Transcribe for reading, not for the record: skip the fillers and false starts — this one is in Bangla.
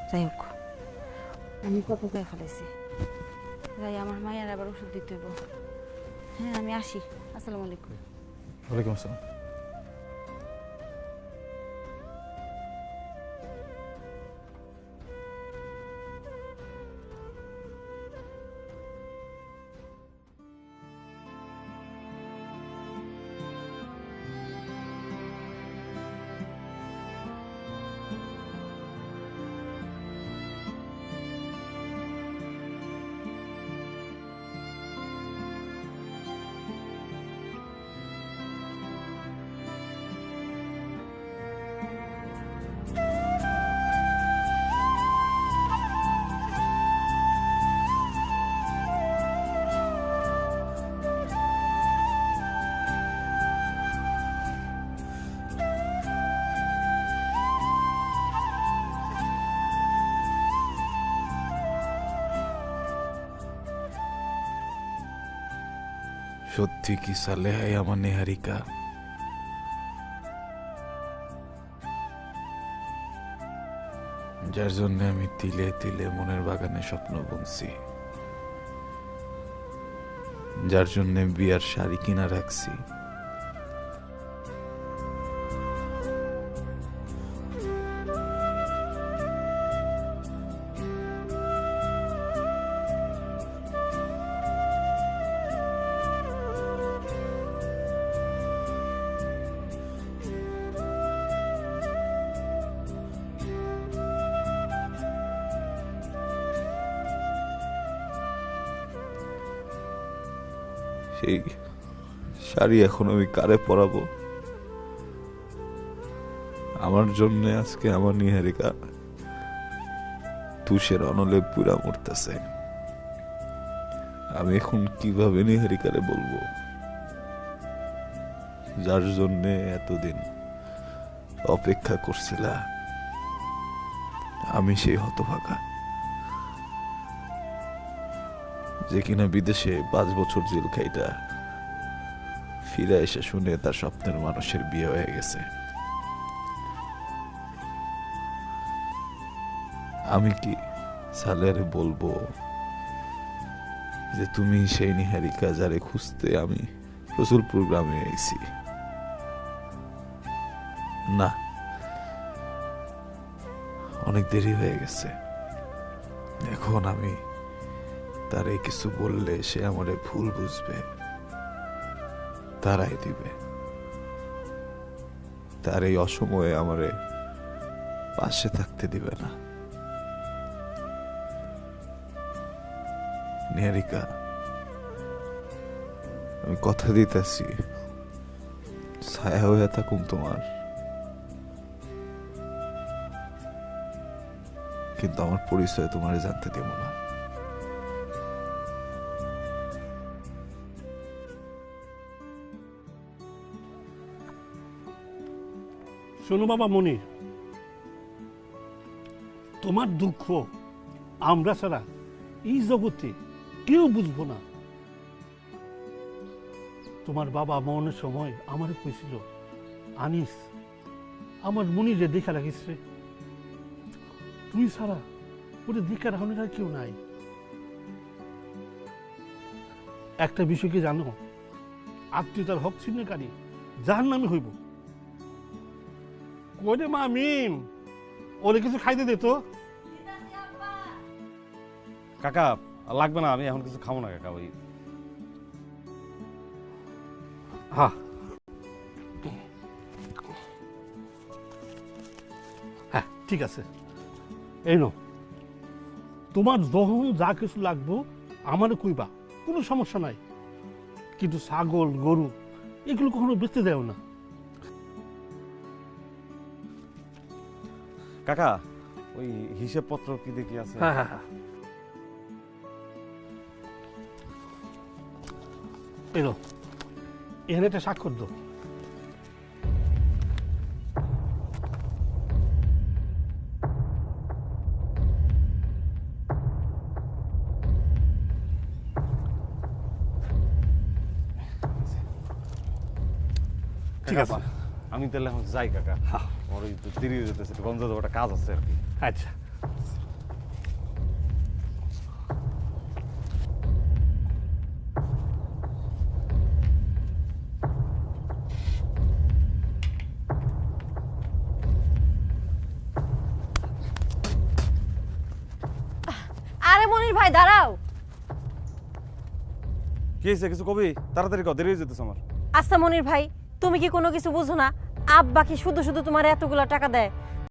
যাই হোক আমি কত করে ফেলেছি, যাই আমার মায়ের আবার ওষুধ দিতে হইব। হ্যাঁ আমি আসি, আসসালামু আলাইকুম। ওয়ালাইকুম আসসালাম। সত্যি কি সালেহাই আমার নেহারিকা? যার জন্য আমি তিলে তিলে মনের বাগানে স্বপ্ন বুনছি, যার জন্য বিয়ার শাড়ি কিনা রাখছি, সেই শাড়ি এখন আমি কারে পরাবো? আমার জন্য আজকে আমার নিহারিকা তুষের অনলে পুরা মরতেছে। আমি এখন কিভাবে নিহারিকারে বলবো, যার জন্য এতদিন অপেক্ষা করছিলা? আমি সেই হতভাগা যে কিনা বিদেশে 5 বছর জেল খাইটা ফিরে এসে শুনে তার স্বপ্নের মানুষের বিয়ে হয়ে গেছে। আমি কি সালেরে বলবো যে তুমি সেই নিহারিকা যারে খুঁজতে আমি রসুলপুর গ্রামে আইছি? না, অনেক দেরি হয়ে গেছে। এখন আমি তারে কিছু বললে সে আমারে ভুল বুঝবে, তারাই দিবে। তার এই অসময়ে আমারে পাশে থাকতে দিবে না। নিহারিকা, আমি কথা দিতেছি ছায়া হয়ে থাকুন তোমার, কিন্তু আমার পরিচয় তোমার জানতে দেব না। শোনো বাবা মনির, তোমার দুঃখ আমরা ছাড়া এই জগতে কেউ বুঝবো না। তোমার বাবা মনের সময় আমার কইছিল, আনিস আমার মনিরে দেখা রাখিস রে, তুই ছাড়া ওটা দেখা রাখনের আর কেউ নাই। একটা বিষয় কি জানো, আত্মীয়তার হক ছিন্নকারী যার নামে হইব। কইরে মা মিম, ওরে কিছু খাইতে দে তো। কাকা লাগবে না, আমি এখন কিছু খাবো না কাকা। ওই হ্যাঁ হ্যাঁ ঠিক আছে, এই নো তোমার যখন যা কিছু লাগবো আমারে কইবা, কোনো সমস্যা নাই। কিন্তু ছাগল গরু এগুলো কখনো বেচতে দেও না। কাকা ওই হিসেবপত্র কি দেখি আছে? হ্যাঁ হ্যাঁ হ্যাঁ, এলো এখানে একটা স্বাক্ষর দাও। ঠিক আছে, আমি তাহলে এখন যাই কাকা। আমার ওই দেরি হয়ে যেতেছে, একটু গন্ধ দেবো, একটা কাজ আছে আর কি। আচ্ছা। ভাই দাঁড়াও। কি হয়েছে কিছু কবি? তাড়াতাড়ি কর, দেরি হয়ে যেতেছে আমার। আচ্ছা মনির ভাই, তুমি কি কোনো কিছু বুঝো না? আব্বা কি শুধু শুধু তোমার এতগুলা টাকা দেয়?